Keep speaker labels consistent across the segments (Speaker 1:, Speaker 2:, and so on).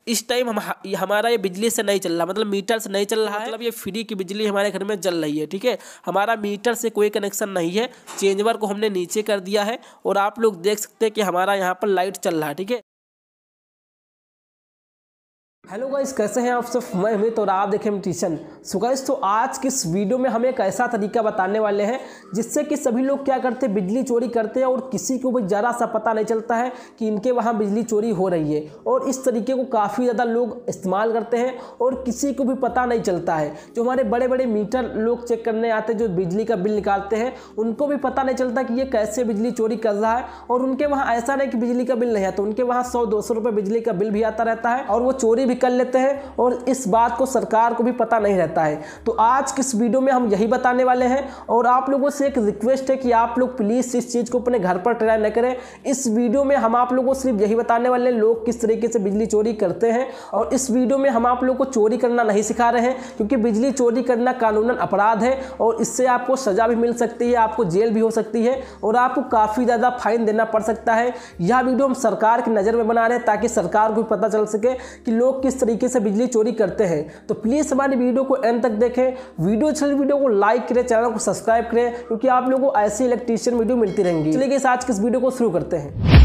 Speaker 1: इस टाइम हमारा ये बिजली से नहीं चल रहा, मतलब मीटर से नहीं चल रहा है, मतलब ये फ्री की बिजली हमारे घर में जल रही है। ठीक है, हमारा मीटर से कोई कनेक्शन नहीं है। चेंजवर को हमने नीचे कर दिया है और आप लोग देख सकते हैं कि हमारा यहाँ पर लाइट चल रहा है। ठीक है, हेलो गाइस, कैसे हैं आप सब। मैं अमित और आप देखें ट्यूशन। सो गाइस, तो आज की इस वीडियो में हम एक ऐसा तरीका बताने वाले हैं जिससे कि सभी लोग क्या करते हैं, बिजली चोरी करते हैं और किसी को भी ज़रा सा पता नहीं चलता है कि इनके वहाँ बिजली चोरी हो रही है। और इस तरीके को काफ़ी ज़्यादा लोग इस्तेमाल करते हैं और किसी को भी पता नहीं चलता है। जो हमारे बड़े बड़े मीटर लोग चेक करने आते हैं, जो बिजली का बिल निकालते हैं, उनको भी पता नहीं चलता कि ये कैसे बिजली चोरी कर रहा है। और उनके वहाँ ऐसा नहीं कि बिजली का बिल नहीं आता, उनके वहाँ 100-200 रुपये बिजली का बिल भी आता रहता है और वो चोरी कर लेते हैं और इस बात को सरकार को भी पता नहीं रहता है। तो आज की इस वीडियो में हम यही बताने वाले हैं और आप लोगों से एक रिक्वेस्ट है कि आप लोग प्लीज इस चीज को अपने घर पर ट्राई न करें। इस वीडियो में हम आप लोगों को सिर्फ यही बताने वाले हैं लोग किस तरीके से बिजली चोरी करते हैं। और इस वीडियो में हम आप लोगों को चोरी करना नहीं सिखा रहे हैं, क्योंकि बिजली चोरी करना कानूनन अपराध है और इससे आपको सजा भी मिल सकती है, आपको जेल भी हो सकती है और आपको काफी ज्यादा फाइन देना पड़ सकता है। यह वीडियो हम सरकार की नजर में बना रहे हैं ताकि सरकार को पता चल सके कि लोग किस तरीके से बिजली चोरी करते हैं। तो प्लीज हमारी वीडियो को एंड तक देखें। वीडियो अच्छी लगी वीडियो को लाइक करें, चैनल को सब्सक्राइब करें, क्योंकि आप लोगों को ऐसी इलेक्ट्रीशियन वीडियो मिलती रहेंगी। चलिए आज की इस वीडियो को शुरू करते हैं।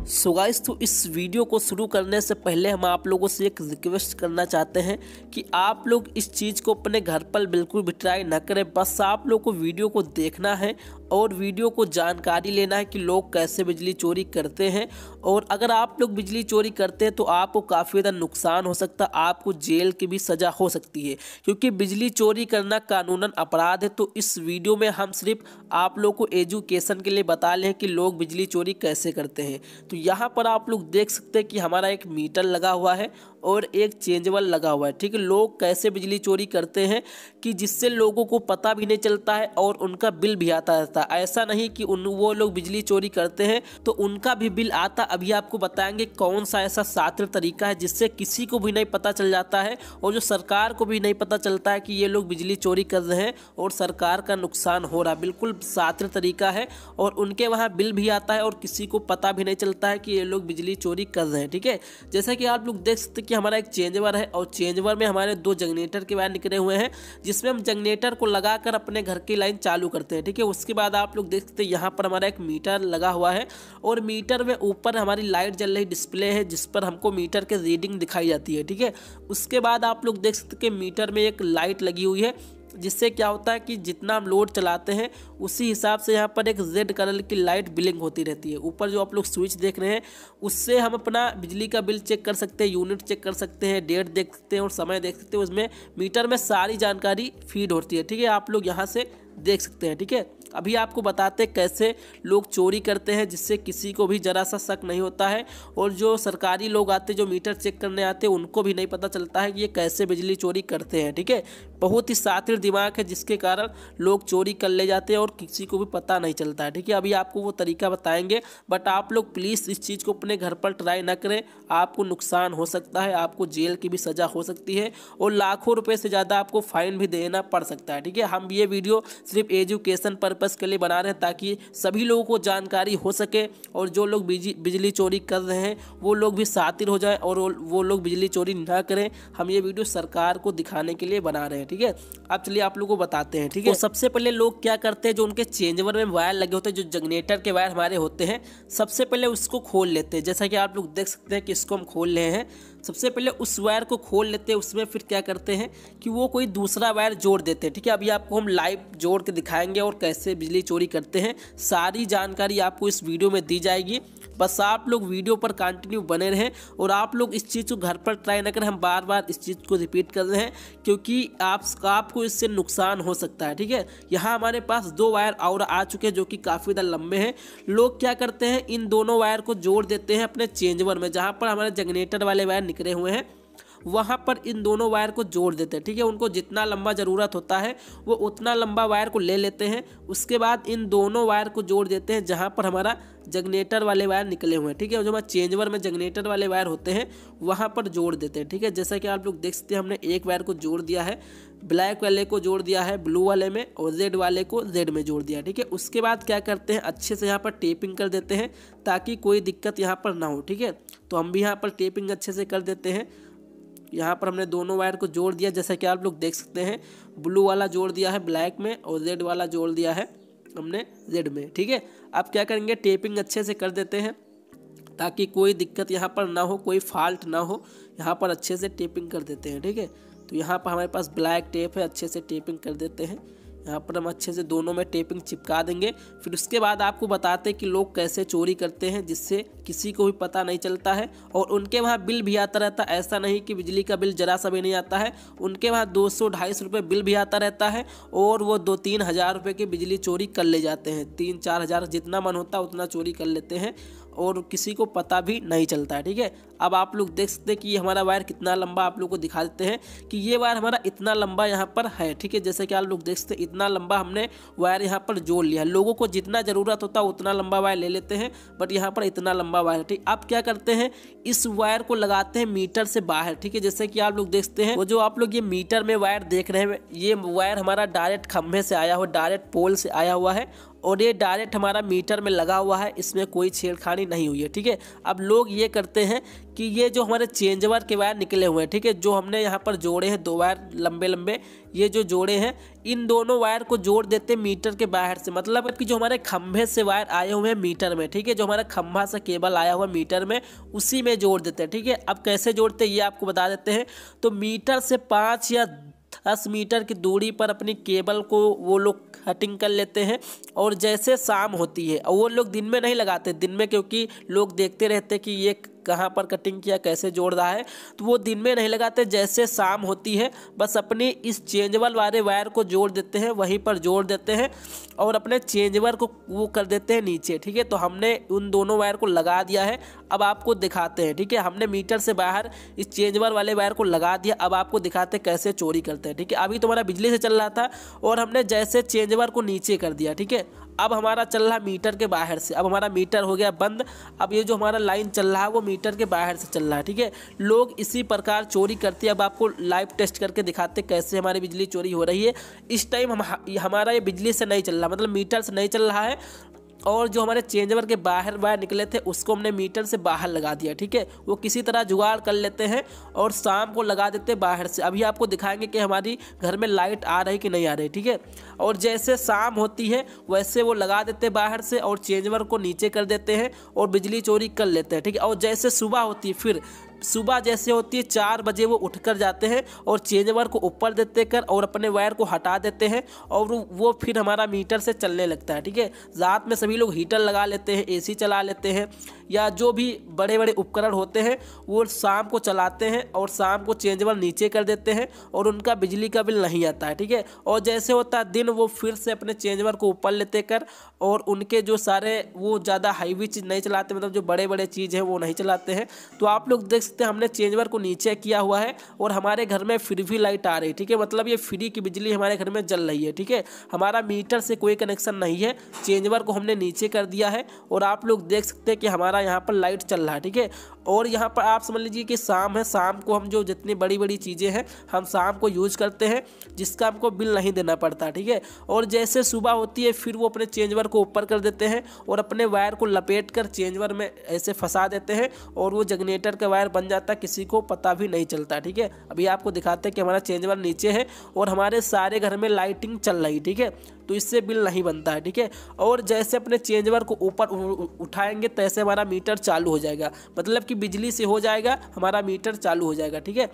Speaker 1: सो गाइस, तो इस वीडियो को शुरू करने से पहले हम आप लोगों से एक रिक्वेस्ट करना चाहते हैं कि आप लोग इस चीज़ को अपने घर पर बिल्कुल भी ट्राई ना करें। बस आप लोग को वीडियो को देखना है और वीडियो को जानकारी लेना है कि लोग कैसे बिजली चोरी करते हैं। और अगर आप लोग बिजली चोरी करते हैं तो आपको काफ़ी ज़्यादा नुकसान हो सकता है, आपको जेल की भी सज़ा हो सकती है, क्योंकि बिजली चोरी करना कानूनन अपराध है। तो इस वीडियो में हम सिर्फ आप लोग को एजुकेशन के लिए बता लें कि लोग बिजली चोरी कैसे करते हैं। तो यहाँ पर आप लोग देख सकते हैं कि हमारा एक मीटर लगा हुआ है और एक चेंजवर लगा हुआ है। ठीक है, लोग कैसे बिजली चोरी करते हैं कि जिससे लोगों को पता भी नहीं चलता है और उनका बिल भी आता रहता है। ऐसा नहीं कि वो लोग बिजली चोरी करते हैं तो उनका भी बिल आता। अभी आपको बताएंगे कौन सा ऐसा शातिर तरीका है जिससे किसी को भी नहीं पता चल जाता है और जो सरकार को भी नहीं पता चलता है कि ये लोग बिजली चोरी कर रहे हैं और सरकार का नुकसान हो रहा है। बिल्कुल शातिर तरीका है और उनके वहाँ बिल भी आता है और किसी को पता भी नहीं चलता है कि ये लोग बिजली चोरी कर रहे हैं। ठीक है, जैसा कि आप लोग देख सकते हैं कि हमारा एक चेंजवर है और चेंजवर में हमारे 2 जनरेटर के वायर निकले हुए हैं, जिसमें हम जनरेटर को लगाकर अपने घर की लाइन चालू करते हैं। ठीक है, उसके बाद आप लोग देख सकते हैं यहाँ पर हमारा एक मीटर लगा हुआ है और मीटर में ऊपर हमारी लाइट जल रही डिस्प्ले है, जिस पर हमको मीटर के रीडिंग दिखाई जाती है। ठीक है, उसके बाद आप लोग देख सकते हैं कि मीटर में एक लाइट लगी हुई है, जिससे क्या होता है कि जितना हम लोड चलाते हैं उसी हिसाब से यहाँ पर एक रेड कलर की लाइट ब्लिंक होती रहती है। ऊपर जो आप लोग स्विच देख रहे हैं उससे हम अपना बिजली का बिल चेक कर सकते हैं, यूनिट चेक कर सकते हैं, डेट देख सकते हैं और समय देख सकते हैं। उसमें मीटर में सारी जानकारी फीड होती है। ठीक है, आप लोग यहाँ से देख सकते हैं। ठीक है, अभी आपको बताते हैं कैसे लोग चोरी करते हैं जिससे किसी को भी जरा सा शक नहीं होता है और जो सरकारी लोग आते हैं, जो मीटर चेक करने आते हैं, उनको भी नहीं पता चलता है कि ये कैसे बिजली चोरी करते हैं। ठीक है, बहुत ही शातिर दिमाग है जिसके कारण लोग चोरी कर ले जाते हैं और किसी को भी पता नहीं चलता है। ठीक है, अभी आपको वो तरीका बताएंगे, बट आप लोग प्लीज़ इस चीज़ को अपने घर पर ट्राई ना करें। आपको नुकसान हो सकता है, आपको जेल की भी सज़ा हो सकती है और लाखों रुपये से ज़्यादा आपको फाइन भी देना पड़ सकता है। ठीक है, हम ये वीडियो सिर्फ एजुकेशन पर्पस के लिए बना रहे हैं ताकि सभी लोगों को जानकारी हो सके और जो लोग बिजली चोरी कर रहे हैं वो लोग भी शातिर हो जाएं और वो लोग बिजली चोरी ना करें। हम ये वीडियो सरकार को दिखाने के लिए बना रहे हैं। ठीक है, अब चलिए आप लोगों को बताते हैं। ठीक है, तो सबसे पहले लोग क्या करते हैं, जो उनके चेंजवर में वायर लगे होते हैं, जो जनरेटर के वायर हमारे होते हैं, सबसे पहले उसको खोल लेते हैं। जैसा कि आप लोग देख सकते हैं कि इसको हम खोल रहे हैं। सबसे पहले उस वायर को खोल लेते हैं, उसमें फिर क्या करते हैं कि वो कोई दूसरा वायर जोड़ देते हैं। ठीक है, अभी आपको हम लाइव जोड़ के दिखाएंगे और कैसे बिजली चोरी करते हैं। सारी जानकारी आपको इस वीडियो में दी जाएगी, बस आप लोग वीडियो पर कंटिन्यू बने रहें और आप लोग इस चीज़ को घर पर ट्राई ना करें। हम बार बार इस चीज़ को रिपीट कर रहे हैं क्योंकि आपको इससे नुकसान हो सकता है। ठीक है, यहाँ हमारे पास 2 वायर और आ चुके हैं जो कि काफ़ी ज़्यादा लंबे हैं। लोग क्या करते हैं, इन दोनों वायर को जोड़ देते हैं अपने चेंजवर में, जहाँ पर हमारे जनरेटर वाले वायर निकले हुए हैं वहाँ पर इन दोनों वायर को जोड़ देते हैं। ठीक है, उनको जितना लंबा ज़रूरत होता है वो उतना लंबा वायर को ले लेते हैं। उसके बाद इन दोनों वायर को जोड़ देते हैं जहाँ पर हमारा जनरेटर वाले वायर निकले हुए हैं। ठीक है, जो हमारे चेंजवर में जनरेटर वाले वायर होते हैं वहाँ पर जोड़ देते हैं। ठीक है, जैसा कि आप लोग देख सकते हैं हमने एक वायर को जोड़ दिया है, ब्लैक वाले को जोड़ दिया है ब्लू वाले में, और रेड वाले को रेड में जोड़ दिया। ठीक है, उसके बाद क्या करते हैं, अच्छे से यहाँ पर टेपिंग कर देते हैं ताकि कोई दिक्कत यहाँ पर ना हो। ठीक है, तो हम भी यहाँ पर टेपिंग अच्छे से कर देते हैं। यहाँ पर हमने दोनों वायर को जोड़ दिया, जैसा कि आप लोग देख सकते हैं। ब्लू वाला जोड़ दिया है ब्लैक में और रेड वाला जोड़ दिया है हमने रेड में। ठीक है, अब क्या करेंगे, टेपिंग अच्छे से कर देते हैं ताकि कोई दिक्कत यहाँ पर ना हो, कोई फॉल्ट ना हो। यहाँ पर अच्छे से टेपिंग कर देते हैं। ठीक है, तो यहाँ पर हमारे पास ब्लैक टेप है, अच्छे से टेपिंग कर देते हैं। यहाँ पर हम अच्छे से दोनों में टेपिंग चिपका देंगे। फिर उसके बाद आपको बताते हैं कि लोग कैसे चोरी करते हैं जिससे किसी को भी पता नहीं चलता है, और उनके वहाँ बिल भी आता रहता है। ऐसा नहीं कि बिजली का बिल जरा सा भी नहीं आता है, उनके वहाँ 200-250 रुपये बिल भी आता रहता है, और वो 2-3 हज़ार रुपये की बिजली चोरी कर ले जाते हैं। 3-4 हज़ार जितना मन होता है उतना चोरी कर लेते हैं और किसी को पता भी नहीं चलता है। ठीक है, अब आप लोग देख सकते हैं कि ये हमारा वायर कितना लंबा, आप लोग को दिखा देते हैं कि ये वायर हमारा इतना लंबा यहाँ पर है। ठीक है, जैसे कि आप लोग देख सकते हैं इतना लंबा हमने वायर यहाँ पर जोड़ लिया। लोगों को जितना ज़रूरत होता है उतना लंबा वायर ले लेते हैं, बट यहाँ पर इतना लंबा वायर। ठीक, अब क्या करते हैं, इस वायर को लगाते हैं मीटर से बाहर। ठीक है, जैसे कि आप लोग देखते हैं वो जो आप लोग ये मीटर में वायर देख रहे हैं, ये वायर हमारा डायरेक्ट खंभे से आया हुआ, डायरेक्ट पोल से आया हुआ है, और ये डायरेक्ट हमारा मीटर में लगा हुआ है, इसमें कोई छेड़खानी नहीं हुई है। ठीक है, अब लोग ये करते हैं कि ये जो हमारे चेंजवर के वायर निकले हुए हैं, ठीक है, जो हमने यहाँ पर जोड़े हैं 2 वायर लंबे लंबे, ये जो जोड़े हैं, इन दोनों वायर को जोड़ देते हैं मीटर के बाहर से। मतलब कि जो हमारे खंभे से वायर आए हुए हैं मीटर में, ठीक है, जो हमारा खंभा से केबल आया हुआ मीटर में, उसी में जोड़ देते हैं। ठीक है, अब कैसे जोड़ते हैं ये आपको बता देते हैं। तो मीटर से 5 या 10 मीटर की दूरी पर अपनी केबल को वो लोग कटिंग कर लेते हैं, और जैसे शाम होती है, और वो लोग दिन में नहीं लगाते, दिन में क्योंकि लोग देखते रहते हैं कि ये कहाँ पर कटिंग किया, कैसे जोड़ रहा है, तो वो दिन में नहीं लगाते। जैसे शाम होती है बस अपनी इस चेंजवर वाले वायर को जोड़ देते हैं, वहीं पर जोड़ देते हैं और अपने चेंजवर को वो कर देते हैं नीचे। ठीक है, तो हमने उन दोनों वायर को लगा दिया है। अब आपको दिखाते हैं। ठीक है, हमने मीटर से बाहर इस चेंजवर वाले वायर को लगा दिया। अब आपको दिखाते हैं कैसे चोरी करते हैं। ठीक है, अभी तुम्हारा बिजली से चल रहा था और हमने जैसे चेंजवर को नीचे कर दिया। ठीक है, अब हमारा चल रहा मीटर के बाहर से, अब हमारा मीटर हो गया बंद। अब ये जो हमारा लाइन चल रहा है वो मीटर के बाहर से चल रहा है। ठीक है, लोग इसी प्रकार चोरी करते हैं। अब आपको लाइव टेस्ट करके दिखाते कैसे हमारी बिजली चोरी हो रही है। इस टाइम हमारा ये बिजली से नहीं चल रहा, मतलब मीटर से नहीं चल रहा है, और जो हमारे चेंजवर के बाहर वायर निकले थे उसको हमने मीटर से बाहर लगा दिया। ठीक है, वो किसी तरह जुगाड़ कर लेते हैं और शाम को लगा देते हैं बाहर से। अभी आपको दिखाएंगे कि हमारी घर में लाइट आ रही कि नहीं आ रही। ठीक है, और जैसे शाम होती है वैसे वो लगा देते हैं बाहर से और चेंजवर को नीचे कर देते हैं और बिजली चोरी कर लेते हैं। ठीक है, और जैसे सुबह होती है, फिर सुबह जैसे होती है 4 बजे वो उठकर जाते हैं और चेंजवर को ऊपर देते कर और अपने वायर को हटा देते हैं, और वो फिर हमारा मीटर से चलने लगता है। ठीक है, रात में सभी लोग हीटर लगा लेते हैं, एसी चला लेते हैं, या जो भी बड़े बड़े उपकरण होते हैं वो शाम को चलाते हैं और शाम को चेंजवर नीचे कर देते हैं और उनका बिजली का बिल नहीं आता है। ठीक है, और जैसे होता है दिन, वो फिर से अपने चेंजवर को ऊपर लेते कर, और उनके जो सारे वो ज़्यादा हाईवी चीज़ नहीं चलाते, मतलब जो बड़े बड़े चीज़ हैं वो नहीं चलाते हैं। तो आप लोग देख सकते हैं हमने चेंजवर को नीचे किया हुआ है और हमारे घर में फिर भी लाइट आ रही है। ठीक है, मतलब ये फ्री की बिजली हमारे घर में जल रही है। ठीक है, हमारा मीटर से कोई कनेक्शन नहीं है, चेंजवर को हमने नीचे कर दिया है और आप लोग देख सकते हैं कि हमारा यहाँ पर लाइट चल रहा है। ठीक है, और यहाँ पर आप समझ लीजिए कि शाम है, शाम को हम जो जितनी बड़ी बड़ी चीज़ें हैं हम शाम को यूज करते हैं, जिसका हमको बिल नहीं देना पड़ता। ठीक है, और जैसे सुबह होती है फिर वो अपने चेंजवर को ऊपर कर देते हैं और अपने वायर को लपेट कर चेंजवर में ऐसे फंसा देते हैं और वो जनरेटर का वायर बन जाता है, किसी को पता भी नहीं चलता। ठीक है, अभी आपको दिखाते हैं कि हमारा चेंजवर नीचे है और हमारे सारे घर में लाइटिंग चल रही। ठीक है, तो इससे बिल नहीं बनता है। ठीक है, और जैसे अपने चेंजवर को ऊपर उठाएंगे तैसे हमारा मीटर चालू हो जाएगा, मतलब कि बिजली से हो जाएगा, हमारा मीटर चालू हो जाएगा। ठीक है,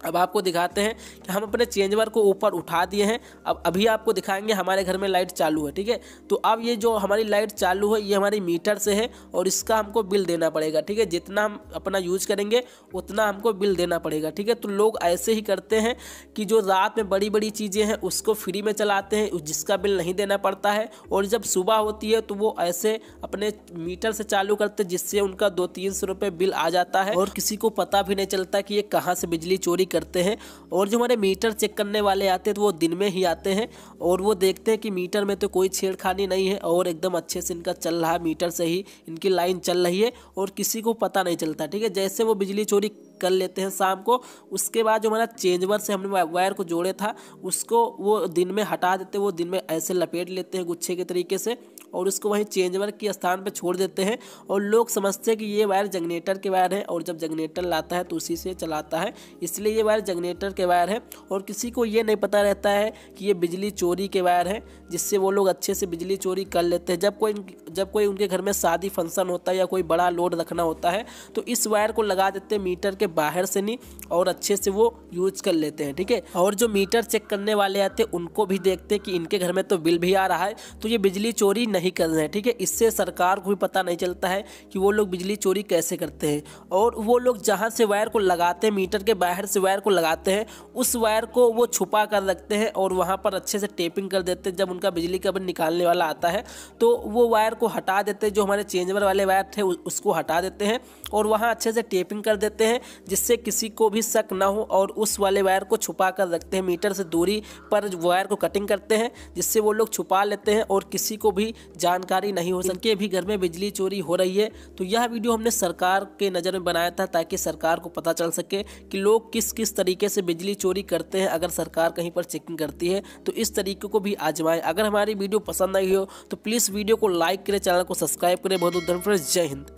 Speaker 1: अब आपको दिखाते हैं कि हम अपने चेंजवर को ऊपर उठा दिए हैं। अब अभी आपको दिखाएंगे हमारे घर में लाइट चालू है, ठीक है। तो अब ये जो हमारी लाइट चालू है ये हमारी मीटर से है और इसका हमको बिल देना पड़ेगा, ठीक है। जितना हम अपना यूज करेंगे उतना हमको बिल देना पड़ेगा, ठीक है। तो लोग ऐसे ही करते हैं कि जो रात में बड़ी बड़ी चीज़ें हैं उसको फ्री में चलाते हैं, जिसका बिल नहीं देना पड़ता है, और जब सुबह होती है तो वो ऐसे अपने मीटर से चालू करते हैं जिससे उनका 200-300 रुपये बिल आ जाता है और किसी को पता भी नहीं चलता कि ये कहाँ से बिजली चोरी करते हैं। और जो हमारे मीटर चेक करने वाले आते हैं तो वो दिन में ही आते हैं और वो देखते हैं कि मीटर में तो कोई छेड़खानी नहीं है और एकदम अच्छे से इनका चल रहा है, मीटर से ही इनकी लाइन चल रही है और किसी को पता नहीं चलता, ठीक है। जैसे वो बिजली चोरी कर लेते हैं शाम को, उसके बाद जो हमारा चेंजवर से हमने वायर को जोड़े था उसको वो दिन में हटा देते हैं, वो दिन में ऐसे लपेट लेते हैं गुच्छे के तरीके से और उसको वहीं चेंजवर के स्थान पर छोड़ देते हैं। और लोग समझते हैं कि ये वायर जनरेटर के वायर है और जब जनरेटर लाता है तो उसी से चलाता है, इसलिए ये वायर जनरेटर के वायर है। और किसी को ये नहीं पता रहता है कि ये बिजली चोरी के वायर है, जिससे वो लोग अच्छे से बिजली चोरी कर लेते हैं। जब कोई उनके घर में शादी फंक्शन होता है या कोई बड़ा लोड रखना होता है तो इस वायर को लगा देते हैं मीटर के बाहर से नहीं और अच्छे से वो यूज कर लेते हैं, ठीक है। और जो मीटर चेक करने वाले आते हैं उनको भी देखते हैं कि इनके घर में तो बिल भी आ रहा है तो ये बिजली चोरी नहीं कर रहे हैं, ठीक है। इससे सरकार को भी पता नहीं चलता है कि वो लोग बिजली चोरी कैसे करते हैं। और वो लोग जहाँ से वायर को लगाते हैं, मीटर के बाहर से वायर को लगाते हैं, उस वायर को वो छुपा कर रखते हैं और वहाँ पर अच्छे से टेपिंग कर देते हैं। जब उनका बिजली का बिल निकालने वाला आता है तो वो वायर को हटा देते हैं, जो हमारे चेंजवर वाले वायर थे उसको हटा देते हैं और वहाँ अच्छे से टेपिंग कर देते हैं जिससे किसी को भी शक ना हो, और उस वाले वायर को छुपा कर रखते हैं। मीटर से दूरी पर वायर को कटिंग करते हैं जिससे वो लोग छुपा लेते हैं और किसी को भी जानकारी नहीं हो सके भी घर में बिजली चोरी हो रही है। तो यह वीडियो हमने सरकार के नज़र में बनाया था ताकि सरकार को पता चल सके कि लोग किस किस तरीके से बिजली चोरी करते हैं। अगर सरकार कहीं पर चेकिंग करती है तो इस तरीके को भी आजमाएं। अगर हमारी वीडियो पसंद आई हो तो प्लीज़ वीडियो को लाइक करें, चैनल को सब्सक्राइब करें। बहुत बहुत धन्यवाद। जय हिंद।